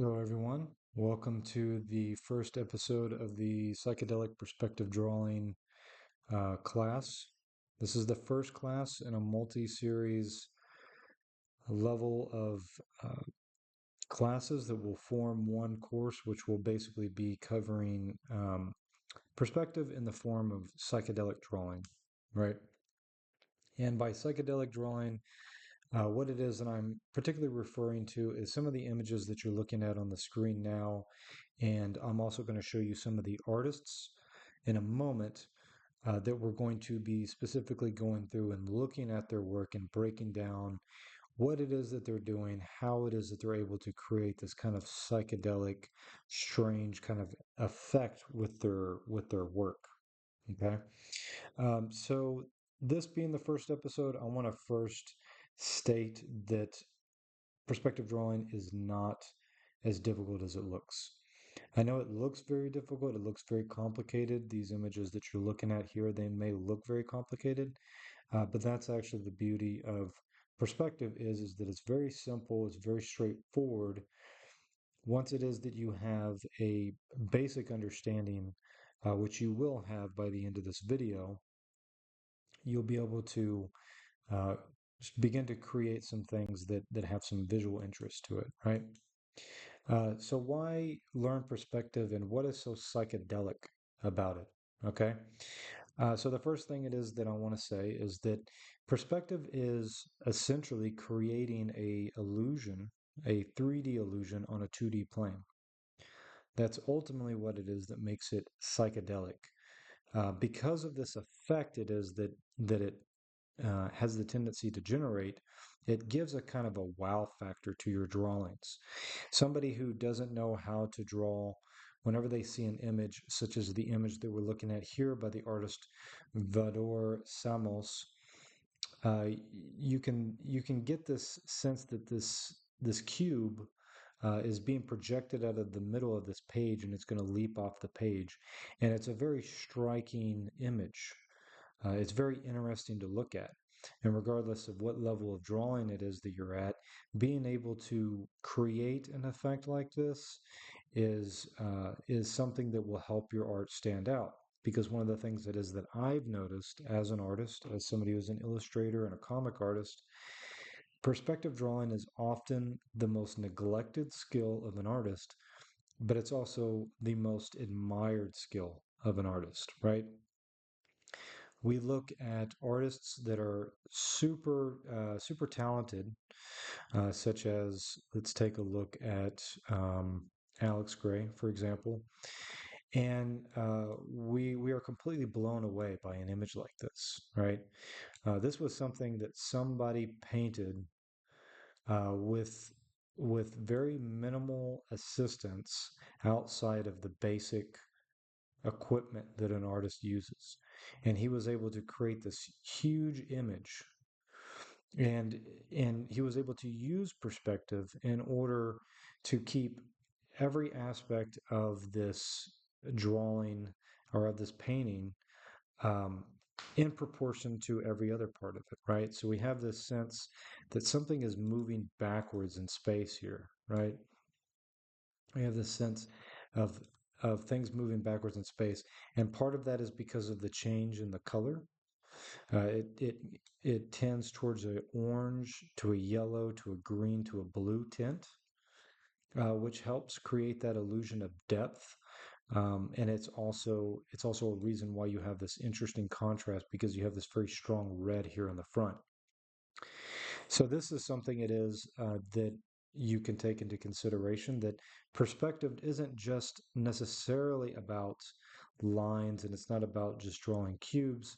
Hello, everyone. Welcome to the first episode of the psychedelic perspective drawing class. This is the first class in a multi-series level of uh, classes that will form one course, which will basically be covering perspective in the form of psychedelic drawing, right? And by psychedelic drawing, what it is that I'm particularly referring to is some of the images that you're looking at on the screen now. And I'm also going to show you some of the artists in a moment that we're going to be specifically going through and looking at their work and breaking down what it is that they're doing, how it is that they're able to create this kind of psychedelic, strange kind of effect with their work. Okay. So this being the first episode, I want to first state that perspective drawing is not as difficult as it looks. I know it looks very difficult, it looks very complicated. These images that you're looking at here, they may look very complicated, but that's actually the beauty of perspective is that it's very simple, it's very straightforward. Once it is that you have a basic understanding, which you will have by the end of this video, you'll be able to uh, begin to create some things that have some visual interest to it, right? So why learn perspective and what is so psychedelic about it? Okay. So the first thing it is that I want to say is that perspective is essentially creating a illusion, a 3D illusion on a 2D plane. That's ultimately what it is that makes it psychedelic. Because of this effect, it is that it has the tendency to generate, it gives a kind of a wow factor to your drawings. Somebody who doesn't know how to draw, whenever they see an image, such as the image that we're looking at here by the artist Vador Samos, uh, you can get this sense that this cube is being projected out of the middle of this page and it's going to leap off the page. And it's a very striking image. It's very interesting to look at. And regardless of what level of drawing it is that you're at, being able to create an effect like this is something that will help your art stand out. Because one of the things that is that I've noticed as an artist, as somebody who's an illustrator and a comic artist, perspective drawing is often the most neglected skill of an artist, but it's also the most admired skill of an artist, right? We look at artists that are super talented, such as let's take a look at Alex Gray, for example, and we are completely blown away by an image like this, right? This was something that somebody painted with very minimal assistance outside of the basic equipment that an artist uses. And he was able to create this huge image. And he was able to use perspective in order to keep every aspect of this drawing or of this painting um, in proportion to every other part of it, right? So we have this sense that something is moving backwards in space here, right? We have this sense of things moving backwards in space, and part of that is because of the change in the color. It tends towards an orange to a yellow to a green to a blue tint, which helps create that illusion of depth. And it's also a reason why you have this interesting contrast because you have this very strong red here in the front. So this is something it is that you can take into consideration that perspective isn't just necessarily about lines and it's not about just drawing cubes.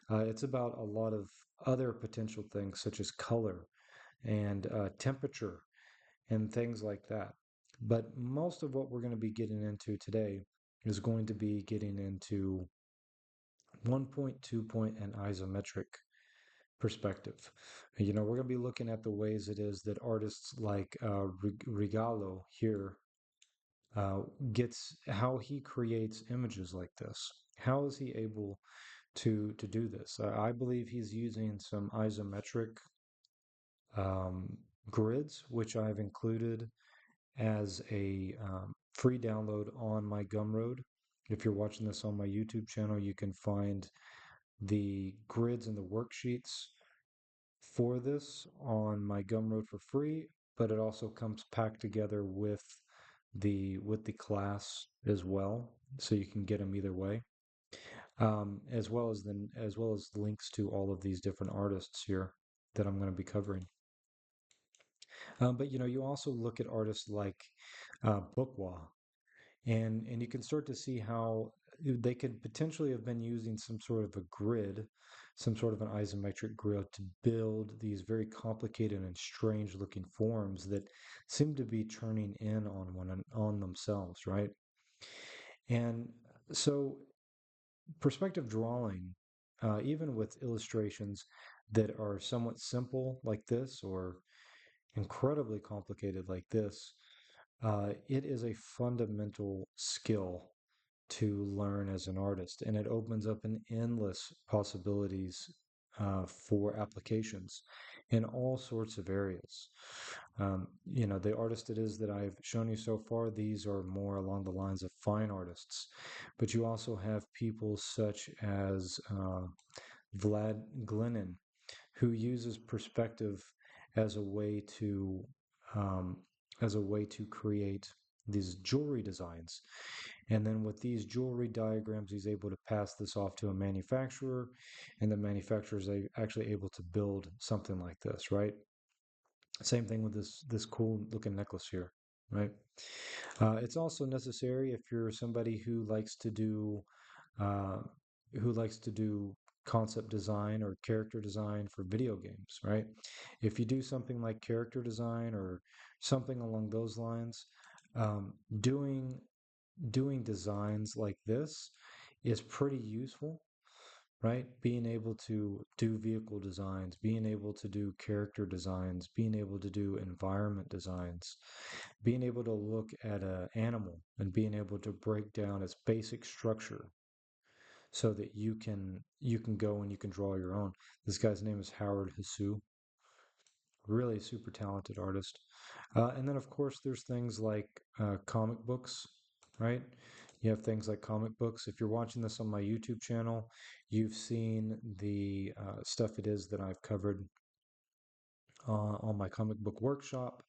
It's about a lot of other potential things such as color and temperature and things like that. But most of what we're going to be getting into today is going to be getting into 1 point, 2 point, and isometric perspective. We're going to be looking at the ways it is that artists like Regalo here uh, gets how he creates images like this. How is he able to do this? I believe he's using some isometric um, grids, which I've included as a free download on my Gumroad. If you're watching this on my YouTube channel, you can find the grids and the worksheets for this on my Gumroad for free, but it also comes packed together with the class as well, so you can get them either way, as well as links to all of these different artists here that I'm going to be covering. But you also look at artists like Bookwa, and you can start to see how they could potentially have been using some sort of a grid, some sort of an isometric grid to build these very complicated and strange looking forms that seem to be turning in on themselves, right? And so perspective drawing, even with illustrations that are somewhat simple like this or incredibly complicated like this, it is a fundamental skill to learn as an artist, and it opens up an endless possibilities for applications in all sorts of areas. The artist it is that I've shown you so far, these are more along the lines of fine artists, but you also have people such as Vlad Glenin, who uses perspective as a way to um, create these jewelry designs. And then with these jewelry diagrams, he's able to pass this off to a manufacturer, and the manufacturer is actually able to build something like this, right? Same thing with this cool looking necklace here, right? It's also necessary if you're somebody uh, who likes to do concept design or character design for video games, right? If you do something like character design or something along those lines, um, doing doing designs like this is pretty useful, right? Being able to do vehicle designs, being able to do character designs, being able to do environment designs, being able to look at an animal and being able to break down its basic structure so that you can go and you can draw your own. This guy's name is Howard Hasu, really super talented artist. And then, of course, there's things like comic books, right? You have things like comic books. If you're watching this on my YouTube channel, you've seen the stuff it is that I've covered on my comic book workshop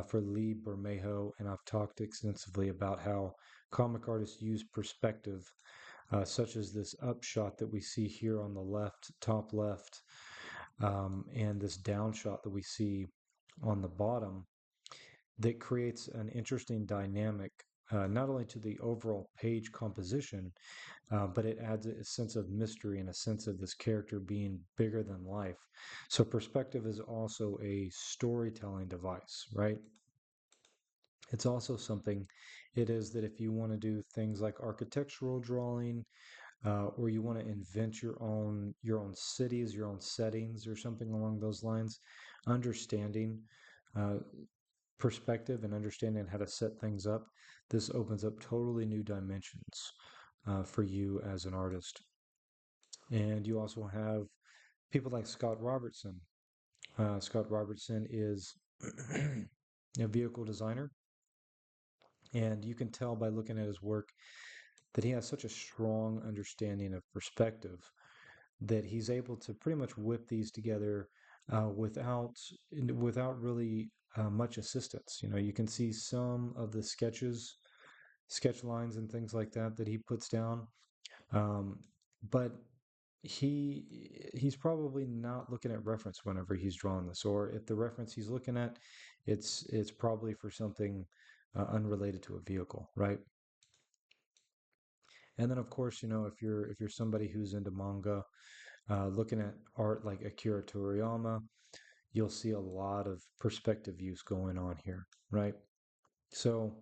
for Lee Bermejo, and I've talked extensively about how comic artists use perspective, such as this upshot that we see here on the left, top left, and this downshot that we see on the bottom that creates an interesting dynamic, not only to the overall page composition, but it adds a sense of mystery and a sense of this character being bigger than life. So, perspective is also a storytelling device, right? It's also something it is that if you want to do things like architectural drawing, or you want to invent your own cities, your own settings, or something along those lines, understanding uh, perspective and understanding how to set things up, this opens up totally new dimensions for you as an artist. And you also have people like Scott Robertson. Scott Robertson is a vehicle designer, and you can tell by looking at his work that he has such a strong understanding of perspective that he's able to pretty much whip these together without really much assistance. You can see some of the sketch lines and things like that he puts down, um, but he's probably not looking at reference whenever he's drawing this, or if the reference he's looking at, it's probably for something unrelated to a vehicle, right? And then, of course, if you're somebody who's into manga, looking at art like Akira Toriyama, you'll see a lot of perspective use going on here, right? So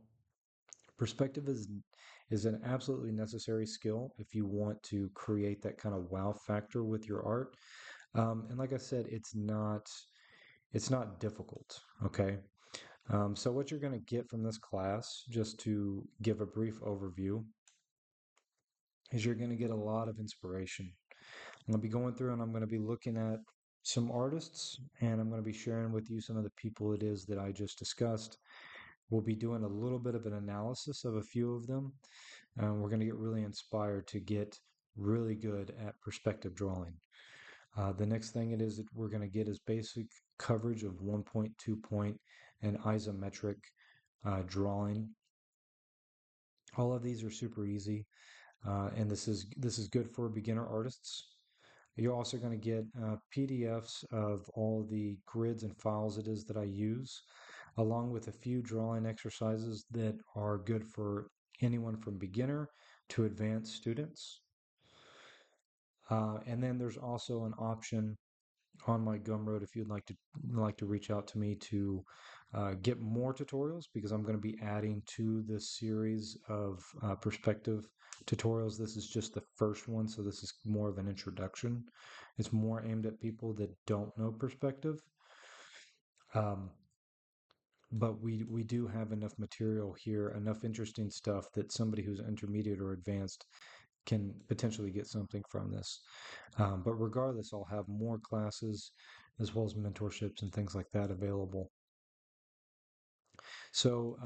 perspective is an absolutely necessary skill if you want to create that kind of wow factor with your art. And like I said, it's not difficult. Okay. So what you're going to get from this class, just to give a brief overview, is you're going to get a lot of inspiration. I'm going to be going through and I'm going to be looking at some artists, and I'm going to be sharing with you some of the people it is that I just discussed. We'll be doing a little bit of an analysis of a few of them. And we're going to get really inspired to get really good at perspective drawing. The next thing it is that we're going to get is basic coverage of 1 point, 2 point, and isometric drawing. All of these are super easy, and this is good for beginner artists. You're also going to get PDFs of all the grids and files it is that I use, along with a few drawing exercises that are good for anyone from beginner to advanced students. And then there's also an option on my Gumroad if you'd like to reach out to me to get more tutorials, because I'm going to be adding to this series of perspective tutorials. This is just the first one, so this is more of an introduction. It's more aimed at people that don't know perspective. Um, but we do have enough material here, enough interesting stuff that somebody who's intermediate or advanced can potentially get something from this. But regardless, I'll have more classes as well as mentorships and things like that available. So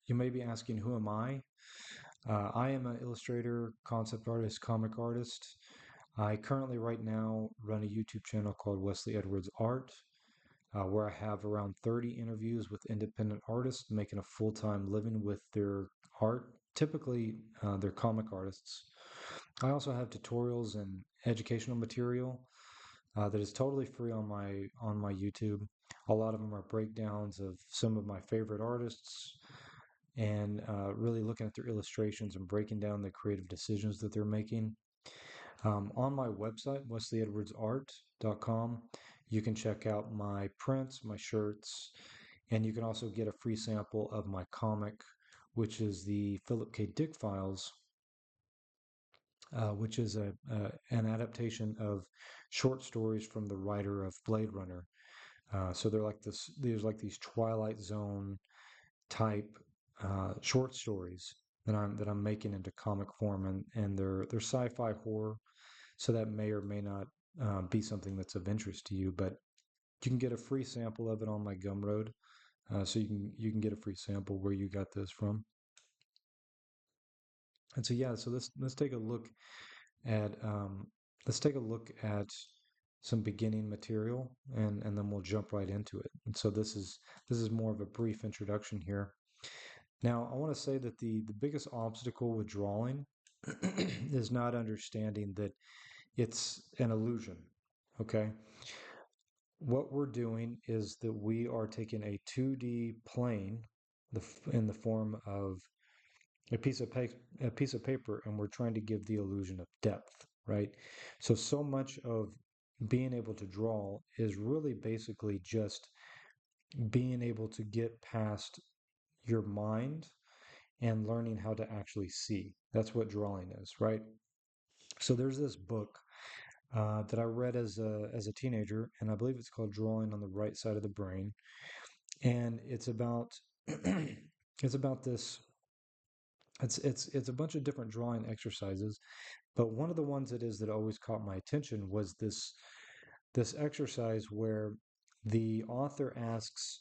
you may be asking, who am I? I am an illustrator, concept artist, comic artist. I currently, right now, run a YouTube channel called Wesley Edwards Art, where I have around 30 interviews with independent artists making a full-time living with their art. Typically, they're comic artists. I also have tutorials and educational material that is totally free on my YouTube. A lot of them are breakdowns of some of my favorite artists, and really looking at their illustrations and breaking down the creative decisions that they're making. On my website, wesleyedwardsart.com, you can check out my prints, my shirts, and you can also get a free sample of my comic, which is the Philip K. Dick Files, which is an adaptation of short stories from the writer of Blade Runner. So they're like this. There's like these Twilight Zone type short stories that I'm making into comic form, and they're sci-fi horror. So that may or may not be something that's of interest to you, but you can get a free sample of it on my Gumroad. So you can get a free sample where you got this from. And so yeah, so let's take a look at some beginning material, and then we'll jump right into it. And so this is more of a brief introduction here. Now, I want to say that the biggest obstacle with drawing is not understanding that it's an illusion. Okay? What we're doing is that we are taking a 2D plane in the form of a piece of paper, and we're trying to give the illusion of depth, right? So much of being able to draw is really basically just being able to get past your mind and learning how to actually see. That's what drawing is, right? So there's this book that I read as a teenager, and I believe it's called Drawing on the Right Side of the Brain, and it's about it's about this. It's a bunch of different drawing exercises, but one of the ones that always caught my attention was this exercise where the author asks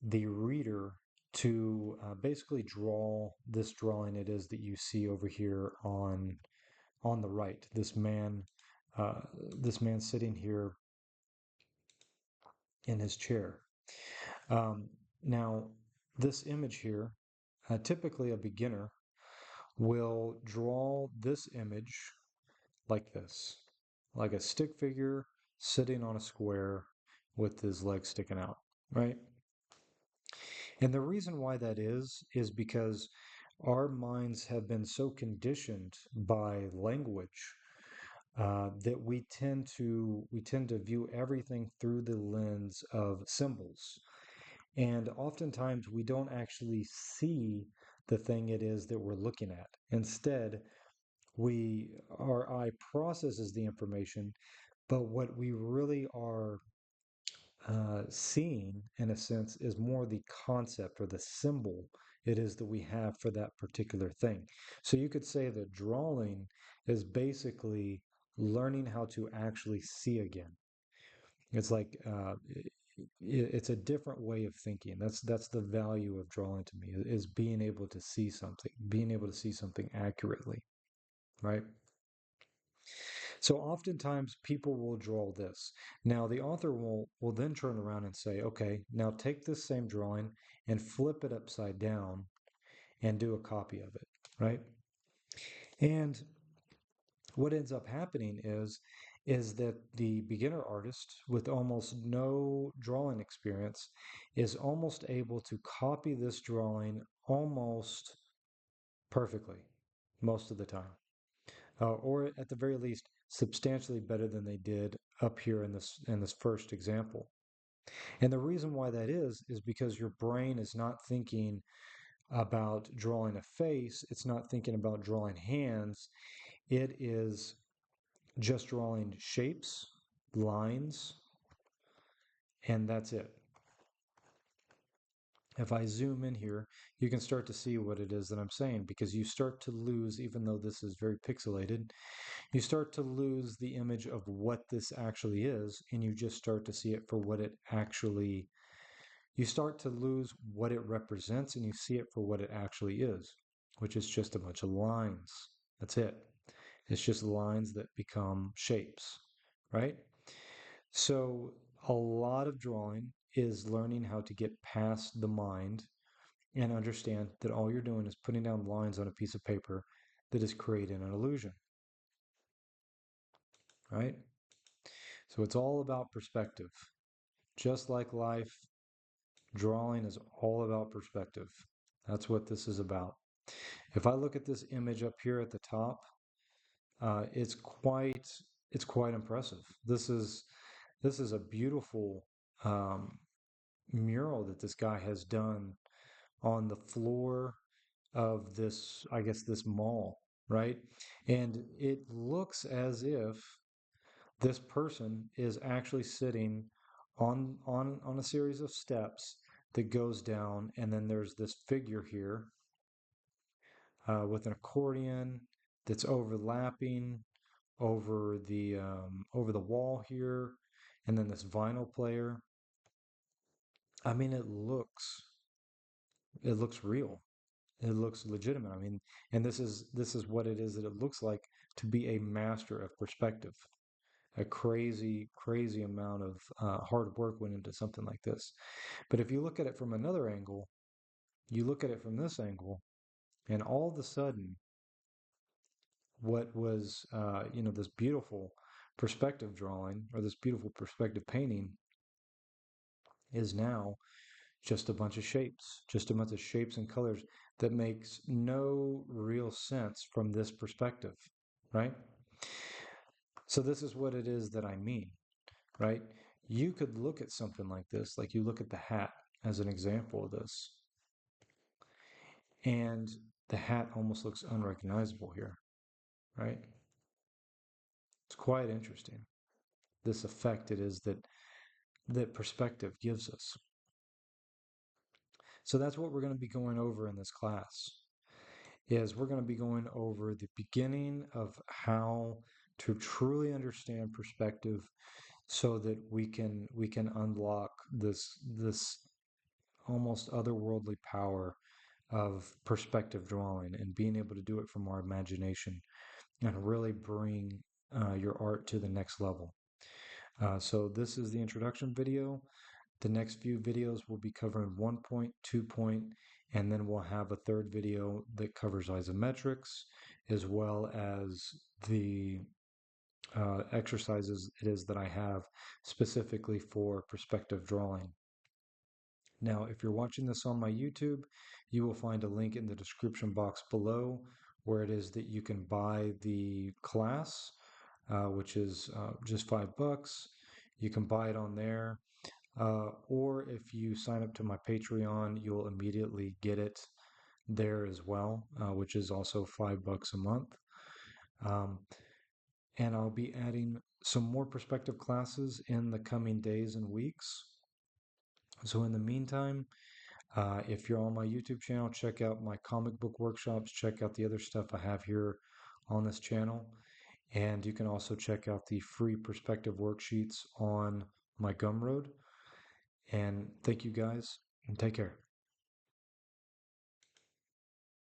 the reader to basically draw this drawing it is that you see over here on the right. Uh, this man sitting here in his chair. Um, Now, this image here, typically a beginner will draw this image like this, like a stick figure sitting on a square with his legs sticking out, right? And the reason why that is because our minds have been so conditioned by language that we tend to view everything through the lens of symbols. And oftentimes we don't actually see the thing it is that we're looking at. Instead, our eye processes the information, but what we really are seeing, in a sense, is more the concept or the symbol it is that we have for that particular thing. So you could say that drawing is basically learning how to actually see again. It's like it's a different way of thinking. That's the value of drawing to me is being able to see something, being able to see something accurately, right? So oftentimes people will draw this. Now the author will then turn around and say, okay, now take this same drawing and flip it upside down and do a copy of it, right? And what ends up happening is that the beginner artist with almost no drawing experience is almost able to copy this drawing almost perfectly most of the time, or at the very least substantially better than they did up here in this first example. And the reason why that is because your brain is not thinking about drawing a face, it's not thinking about drawing hands, it is just drawing shapes, lines, and that's it. If I zoom in here, you can start to see what it is that I'm saying because you start to lose, even though this is very pixelated, you start to lose the image of what this actually is, and you just start to see it for what it actually, you start to lose what it represents and you see it for what it actually is, which is just a bunch of lines. That's it. It's just lines that become shapes, right? So a lot of drawing is learning how to get past the mind and understand that all you're doing is putting down lines on a piece of paper that is creating an illusion, right? So it's all about perspective. Just like life, drawing is all about perspective. That's what this is about. If I look at this image up here at the top, uh, it's quite it's quite impressive. This is a beautiful um, mural that this guy has done on the floor of this, I guess, this mall, right? And it looks as if this person is actually sitting on a series of steps that goes down, and then there's this figure here with an accordion that's overlapping over the wall here, and then this vinyl player. I mean, it looks real. It looks legitimate. I mean, and this is what it is that it looks like to be a master of perspective. A crazy amount of hard work went into something like this. But if you look at it from another angle, you look at it from this angle, and all of a sudden, what was this beautiful perspective drawing or this beautiful perspective painting is now just a bunch of shapes, just a bunch of shapes and colors that makes no real sense from this perspective, right? So this is what it is that I mean, right? You could look at something like this, like you look at the hat as an example of this, and the hat almost looks unrecognizable here, right? It's quite interesting, this effect it is that perspective gives us. So that's what we're going to be going over in this class. Is we're going to be going over the beginning of how to truly understand perspective so that we can unlock this almost otherworldly power of perspective drawing and being able to do it from our imagination and really bring your art to the next level. So this is the introduction video. The next few videos will be covering 1 point, 2 point, and then we'll have a third video that covers isometrics as well as the exercises it is that I have specifically for perspective drawing. Now, if you're watching this on my YouTube, you will find a link in the description box below where it is that you can buy the class, which is just $5. You can buy it on there. Or if you sign up to my Patreon, you'll immediately get it there as well, which is also $5 a month. Um, and I'll be adding some more perspective classes in the coming days and weeks. So in the meantime, if you're on my YouTube channel, check out my comic book workshops, check out the other stuff I have here on this channel. And you can also check out the free perspective worksheets on my Gumroad. And thank you guys, and take care.